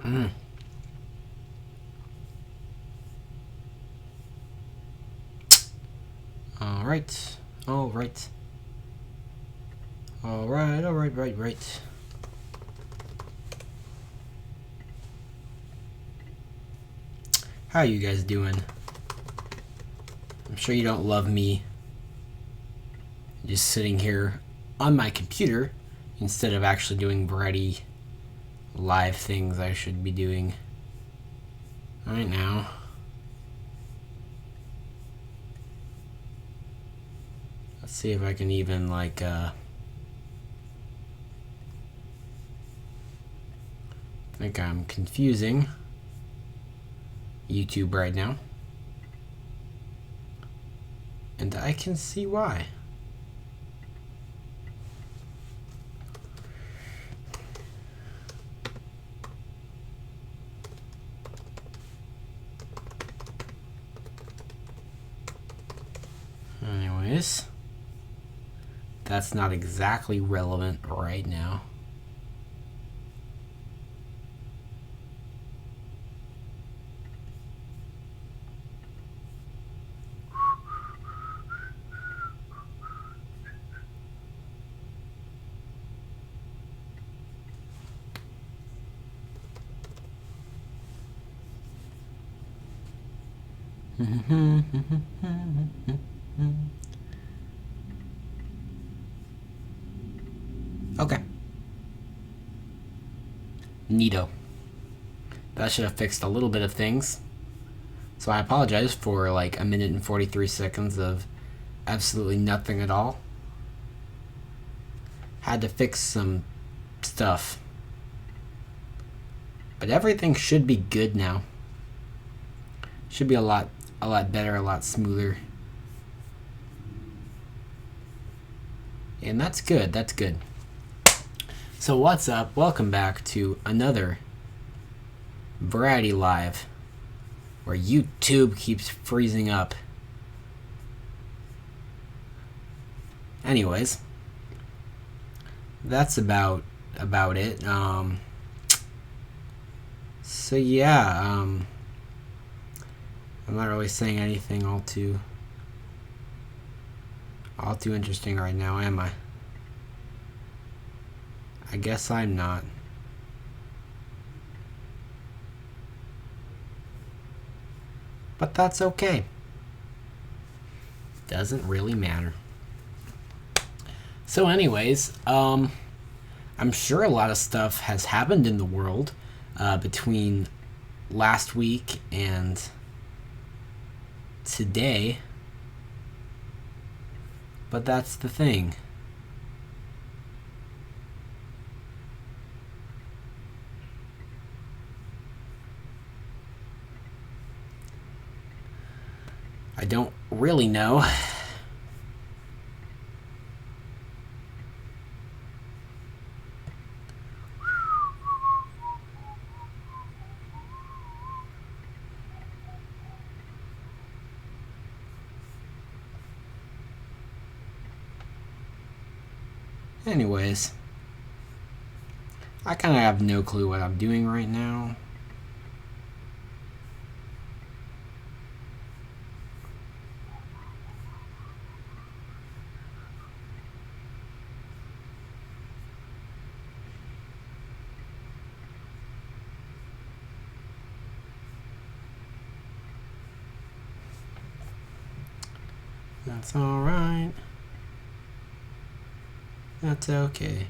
Alright. Alright. Right. How are you guys doing? I'm sure you don't love me just sitting here on my computer instead of actually doing variety live things I should be doing right now. Let's see if I can even I think I'm confusing YouTube right now. And I can see why. Anyways, that's not exactly relevant right now. Okay. Neato. That should have fixed a little bit of things. So I apologize for like 1 minute and 43 seconds of absolutely nothing at all. Had to fix some stuff. But everything should be good now. Should be a lot better, a lot smoother. And that's good. That's good. So what's up? Welcome back to another Variety Live, where YouTube keeps freezing up. Anyways, that's about it. So yeah, I'm not really saying anything all too interesting right now, am I? I guess I'm not. But that's okay. Doesn't really matter. So anyways, I'm sure a lot of stuff has happened in the world between last week and today. But that's the thing. I don't really know. Anyways, I kind of have no clue what I'm doing right now. That's alright. That's okay.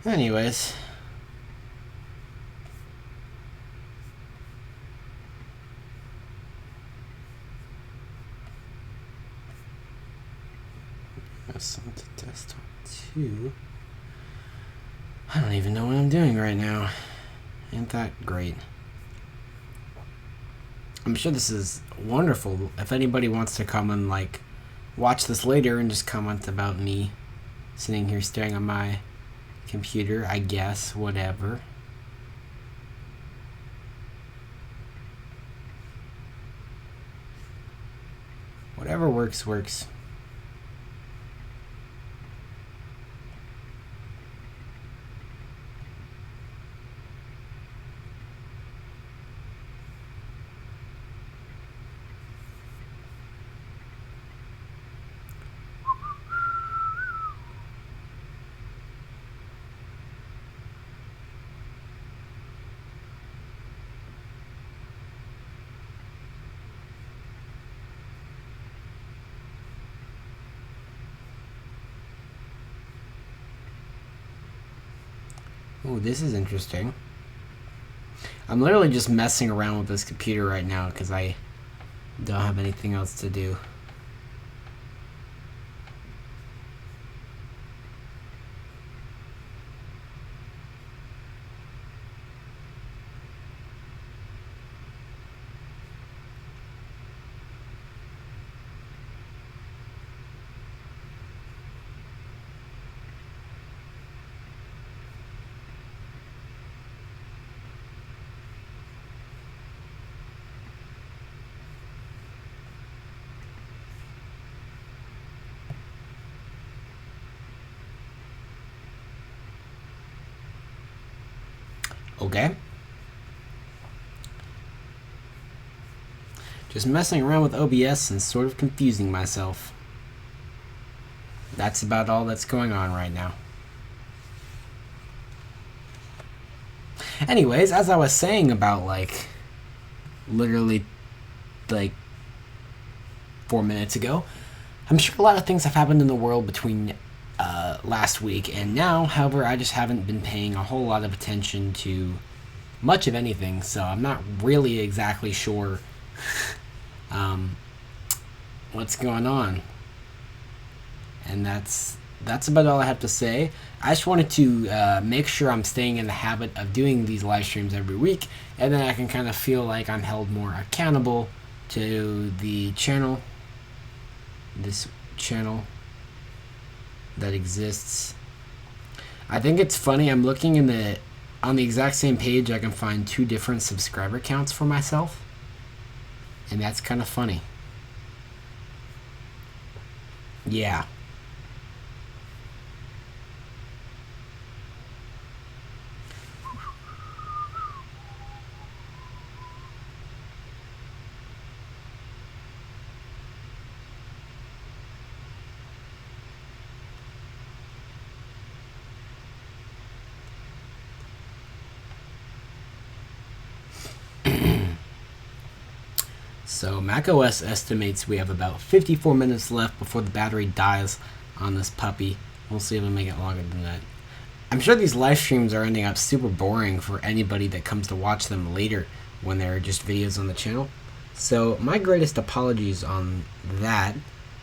Anyways. Some to desktop 2. I don't even know what I'm doing right now. Ain't that great? I'm sure this is wonderful. If anybody wants to come and like watch this later and just comment about me sitting here staring at my computer, I guess, whatever. Whatever works, works. Ooh, this is interesting. I'm literally just messing around with this computer right now because I don't have anything else to do. Okay. Just messing around with OBS and sort of confusing myself. That's about all that's going on right now. Anyways, as I was saying about literally 4 minutes ago, I'm sure a lot of things have happened in the world between last week and now. However, I just haven't been paying a whole lot of attention to much of anything, so I'm not really exactly sure what's going on. And that's about all I have to say. I just wanted to make sure I'm staying in the habit of doing these live streams every week, and then I can kind of feel like I'm held more accountable to the channel, this channel that exists. I think it's funny, I'm looking on the exact same page I can find 2 different subscriber counts for myself, and that's kind of funny. Yeah. So macOS estimates we have about 54 minutes left before the battery dies on this puppy. We'll see if we make it longer than that. I'm sure these live streams are ending up super boring for anybody that comes to watch them later when they're just videos on the channel. So my greatest apologies on that.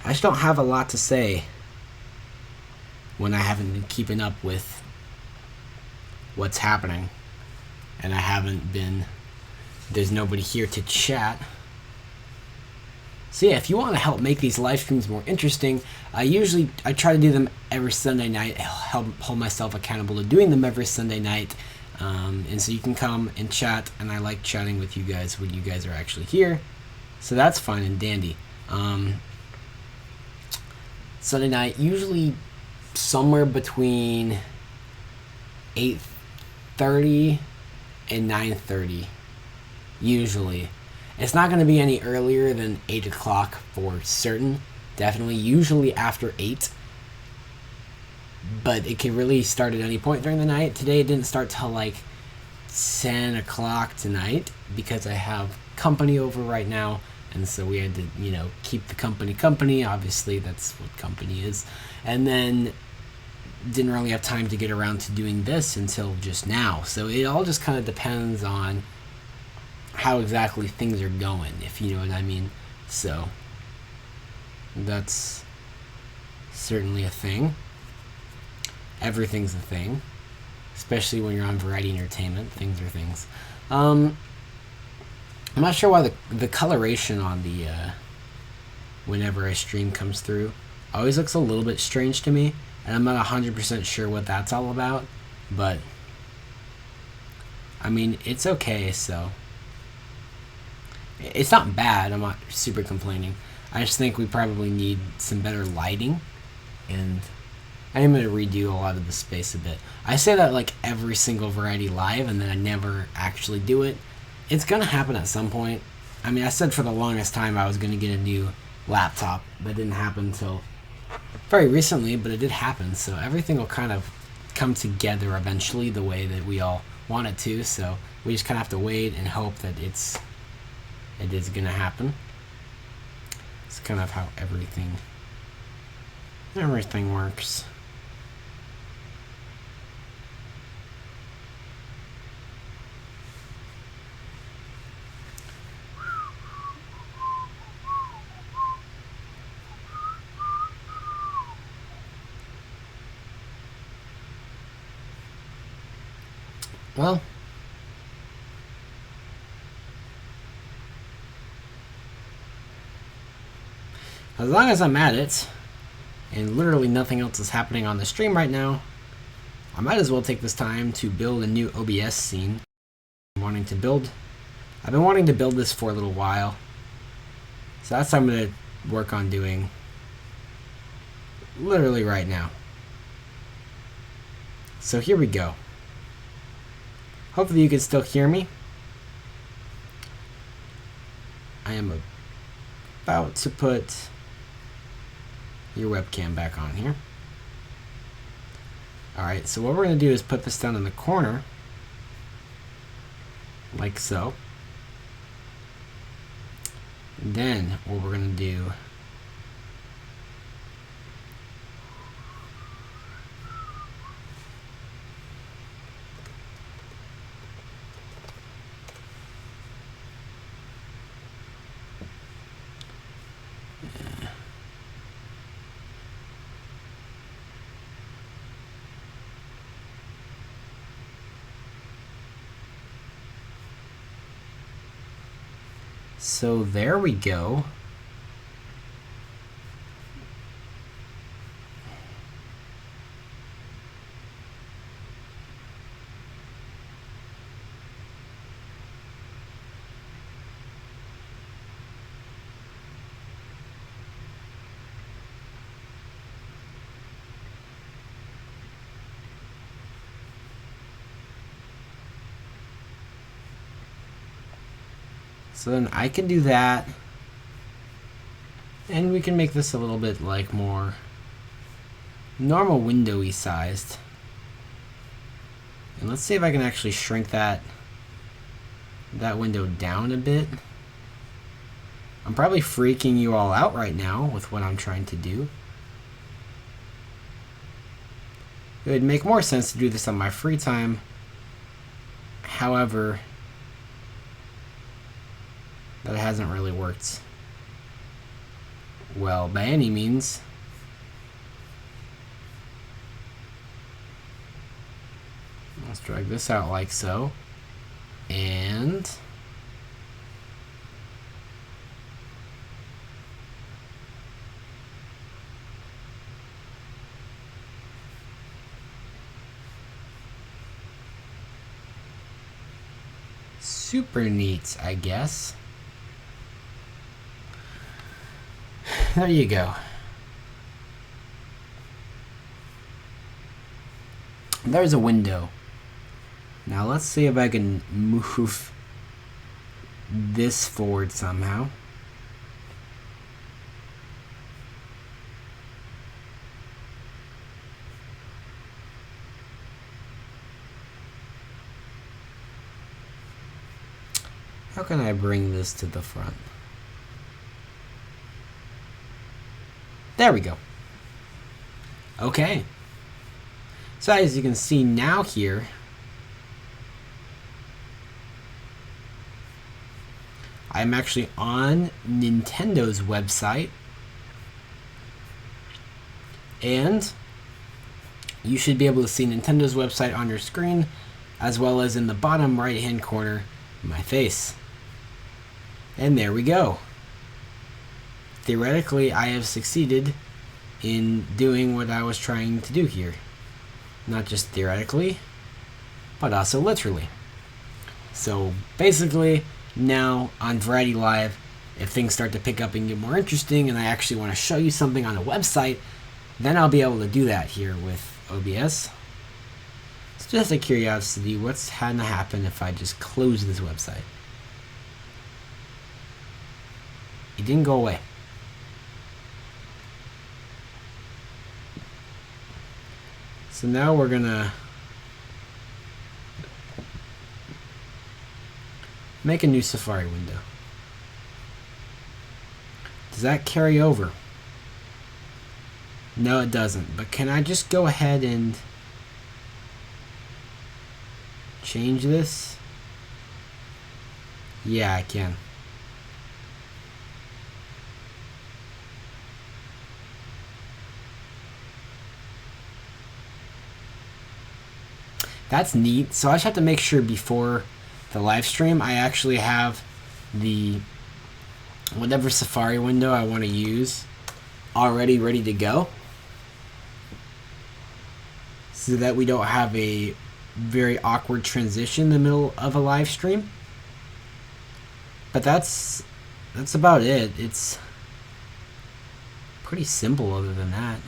I just don't have a lot to say when I haven't been keeping up with what's happening. And there's nobody here to chat. So yeah, if you want to help make these live streams more interesting, I try to do them every Sunday night, help hold myself accountable to doing them every Sunday night, and so you can come and chat, and I like chatting with you guys when you guys are actually here, so that's fine and dandy. Sunday night, usually somewhere between 8:30 and 9:30, usually. It's not going to be any earlier than 8 o'clock for certain. Definitely, usually after 8. But it can really start at any point during the night. Today it didn't start till 10 o'clock tonight because I have company over right now. And so we had to, keep the company. Obviously, that's what company is. And then didn't really have time to get around to doing this until just now. So it all just kind of depends on how exactly things are going, if you know what I mean. So that's certainly a thing. Everything's a thing. especially when you're on Variety Entertainment. Things are things. I'm not sure why the coloration on the whenever a stream comes through always looks a little bit strange to me, and I'm not 100% sure what that's all about, but I mean, it's okay, so it's not bad. I'm not super complaining. I just think we probably need some better lighting, and I am going to redo a lot of the space a bit. I say that like every single Variety Live, and then I never actually do it. It's going to happen at some point. I mean, I said for the longest time I was going to get a new laptop. That didn't happen until very recently, but it did happen. So everything will kind of come together eventually the way that we all want it to. So we just kind of have to wait and hope that it is going to happen. It's kind of how everything works. Well, as long as I'm at it, and literally nothing else is happening on the stream right now, I might as well take this time to build a new OBS scene. I've been wanting to build this for a little while, so that's what I'm going to work on doing literally right now. So here we go. Hopefully you can still hear me. I am about to put your webcam back on here. Alright, so what we're going to do is put this down in the corner, like so. And then what we're going to do so there we go. So then I can do that, and we can make this a little bit like more normal windowy sized. And let's see if I can actually shrink that window down a bit. I'm probably freaking you all out right now with what I'm trying to do. It would make more sense to do this on my free time. However, that hasn't really worked well by any means. Let's drag this out like so. And super neat, I guess. There you go. There's a window. Now let's see if I can move this forward somehow. How can I bring this to the front? There we go. Okay. So as you can see now here, I'm actually on Nintendo's website, and you should be able to see Nintendo's website on your screen, as well as in the bottom right-hand corner, my face. And there we go. Theoretically, I have succeeded in doing what I was trying to do here. Not just theoretically, but also literally. So basically, now on Variety Live, if things start to pick up and get more interesting and I actually want to show you something on a website, then I'll be able to do that here with OBS. It's just a curiosity, what's going to happen if I just close this website? It didn't go away. So now we're gonna make a new Safari window. Does that carry over? No, it doesn't. But can I just go ahead and change this? Yeah, I can. That's neat. So I just have to make sure before the live stream I actually have the whatever Safari window I want to use already ready to go, so that we don't have a very awkward transition in the middle of a live stream. But that's about it. It's pretty simple other than that.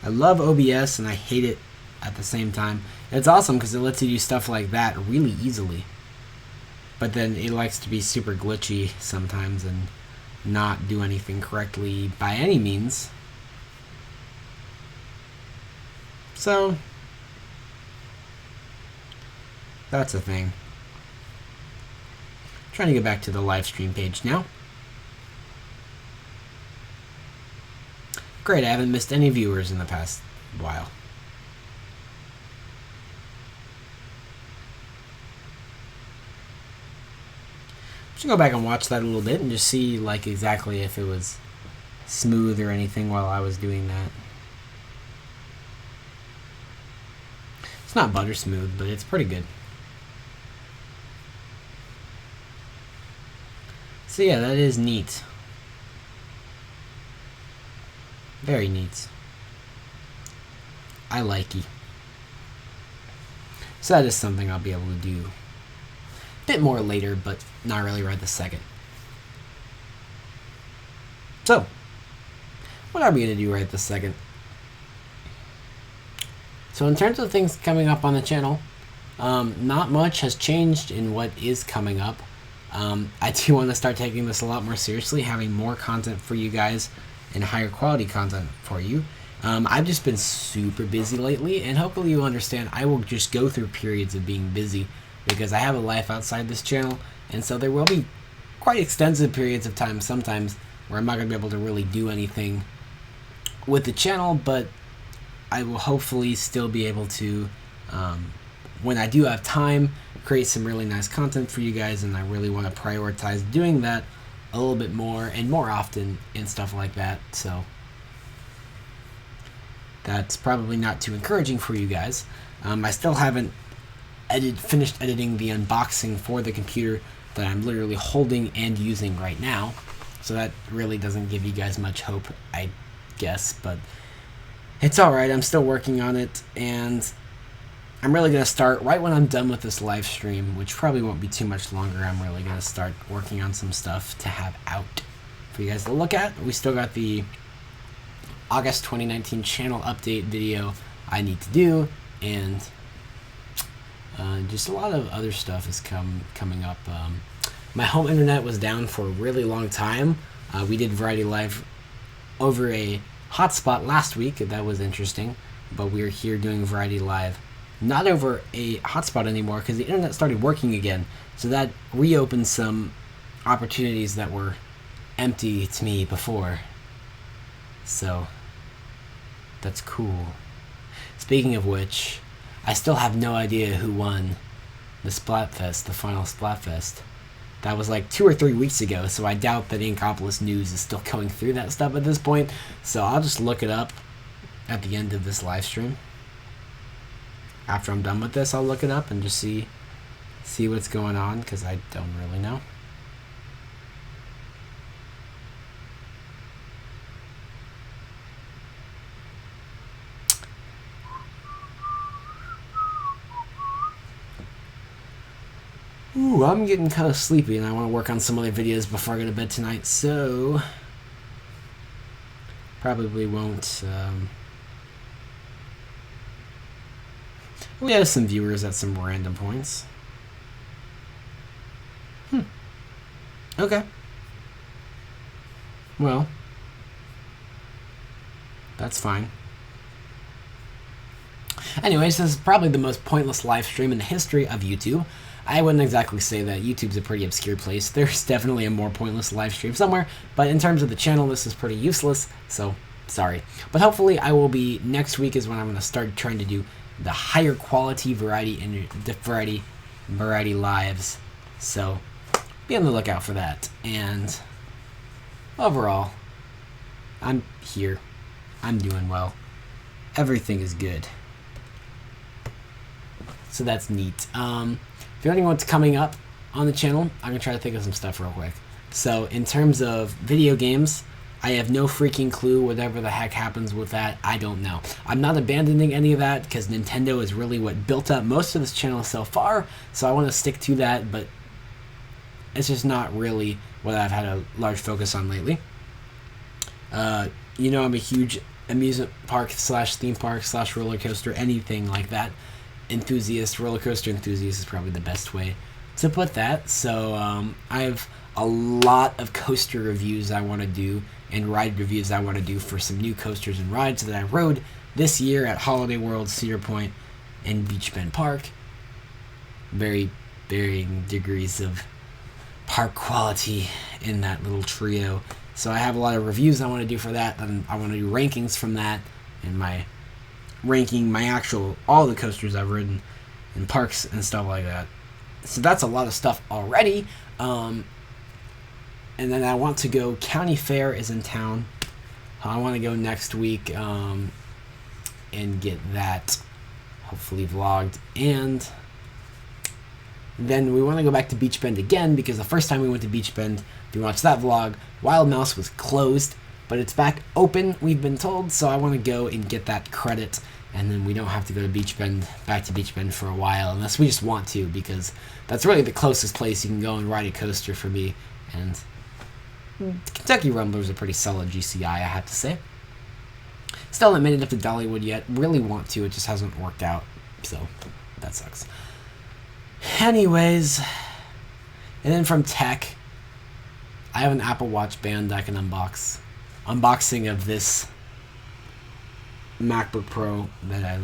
I love OBS and I hate it at the same time. It's awesome because it lets you do stuff like that really easily. But then it likes to be super glitchy sometimes and not do anything correctly by any means. So, that's a thing. Trying to get back to the live stream page now. Great, I haven't missed any viewers in the past while. Should go back and watch that a little bit and just see like exactly if it was smooth or anything while I was doing that. It's not butter smooth, but it's pretty good. So yeah, that is neat. Very neat. I like it. So that is something I'll be able to do a bit more later, but not really right this second. So, what are we going to do right this second? So in terms of things coming up on the channel, not much has changed in what is coming up. I do want to start taking this a lot more seriously, having more content for you guys and higher quality content for you. I've just been super busy lately, and hopefully you understand I will just go through periods of being busy because I have a life outside this channel, and so there will be quite extensive periods of time sometimes where I'm not going to be able to really do anything with the channel, but I will hopefully still be able to, when I do have time, create some really nice content for you guys, and I really want to prioritize doing that a little bit more and more often and stuff like that. So that's probably not too encouraging for you guys. I still haven't finished editing the unboxing for the computer that I'm literally holding and using right now, so that really doesn't give you guys much hope, I guess, but it's alright. I'm still working on it, and I'm really going to start right when I'm done with this live stream, which probably won't be too much longer. I'm really going to start working on some stuff to have out for you guys to look at. We still got the August 2019 channel update video I need to do, and just a lot of other stuff is coming up. My home internet was down for a really long time. We did Variety Live over a hotspot last week. That was interesting, but we're here doing Variety Live not over a hotspot anymore because the internet started working again, so that reopened some opportunities that were empty to me before. So that's cool. Speaking of which, I still have no idea who won the Splatfest, the final Splatfest. That was like 2 or 3 weeks ago, so I doubt that Inkopolis News is still going through that stuff at this point. So I'll just look it up at the end of this live stream. After I'm done with this, I'll look it up and just see what's going on, because I don't really know. Ooh, I'm getting kind of sleepy, and I want to work on some other videos before I go to bed tonight, so probably won't. We have some viewers at some random points. Okay. Well, that's fine. Anyways, this is probably the most pointless live stream in the history of YouTube. I wouldn't exactly say that. YouTube's a pretty obscure place. There's definitely a more pointless live stream somewhere, but in terms of the channel, this is pretty useless, so sorry. But hopefully I will be, next week is when I'm going to start trying to do the higher quality variety lives, so be on the lookout for that. And overall, I'm here. I'm doing well. Everything is good. So that's neat. If you know what's coming up on the channel, I'm going to try to think of some stuff real quick. So in terms of video games, I have no freaking clue. Whatever the heck happens with that, I don't know. I'm not abandoning any of that, because Nintendo is really what built up most of this channel so far, so I want to stick to that, but it's just not really what I've had a large focus on lately. You know, I'm a huge amusement park / theme park / roller coaster, anything like that enthusiast. Roller coaster enthusiast is probably the best way to put that. So I have a lot of coaster reviews I want to do, and ride reviews I want to do for some new coasters and rides that I rode this year at Holiday World, Cedar Point, and Beach Bend Park. Very varying degrees of park quality in that little trio. So I have a lot of reviews I want to do for that, and I want to do rankings from that, and my ranking my actual all the coasters I've ridden in parks and stuff like that. So that's a lot of stuff already. And then I want to go, County Fair is in town. I want to go next week and get that hopefully vlogged. And then we want to go back to Beach Bend again, because the first time we went to Beach Bend, if you watch that vlog, Wild Mouse was closed, but it's back open, we've been told, so I want to go and get that credit, and then we don't have to go to Beach Bend, back to Beach Bend for a while, unless we just want to, because that's really the closest place you can go and ride a coaster for me. And Kentucky Rumbler's a pretty solid GCI, I have to say. Still haven't made it up to Dollywood yet. Really want to, it just hasn't worked out, so that sucks. Anyways, and then from tech, I have an Apple Watch band I can unbox. Unboxing of this MacBook Pro that I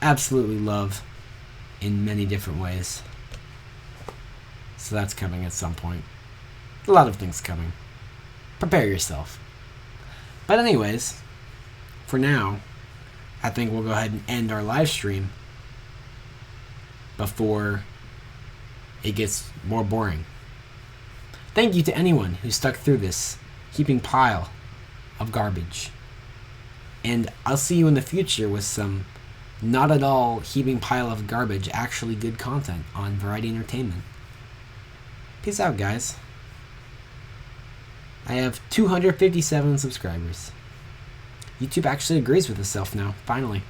absolutely love in many different ways. So that's coming at some point. A lot of things coming. Prepare yourself. But anyways, for now, I think we'll go ahead and end our live stream before it gets more boring. Thank you to anyone who stuck through this heaping pile of garbage. And I'll see you in the future with some not at all heaping pile of garbage, actually good content on Variety Entertainment. Peace out, guys. I have 257 subscribers. YouTube actually agrees with itself now, finally.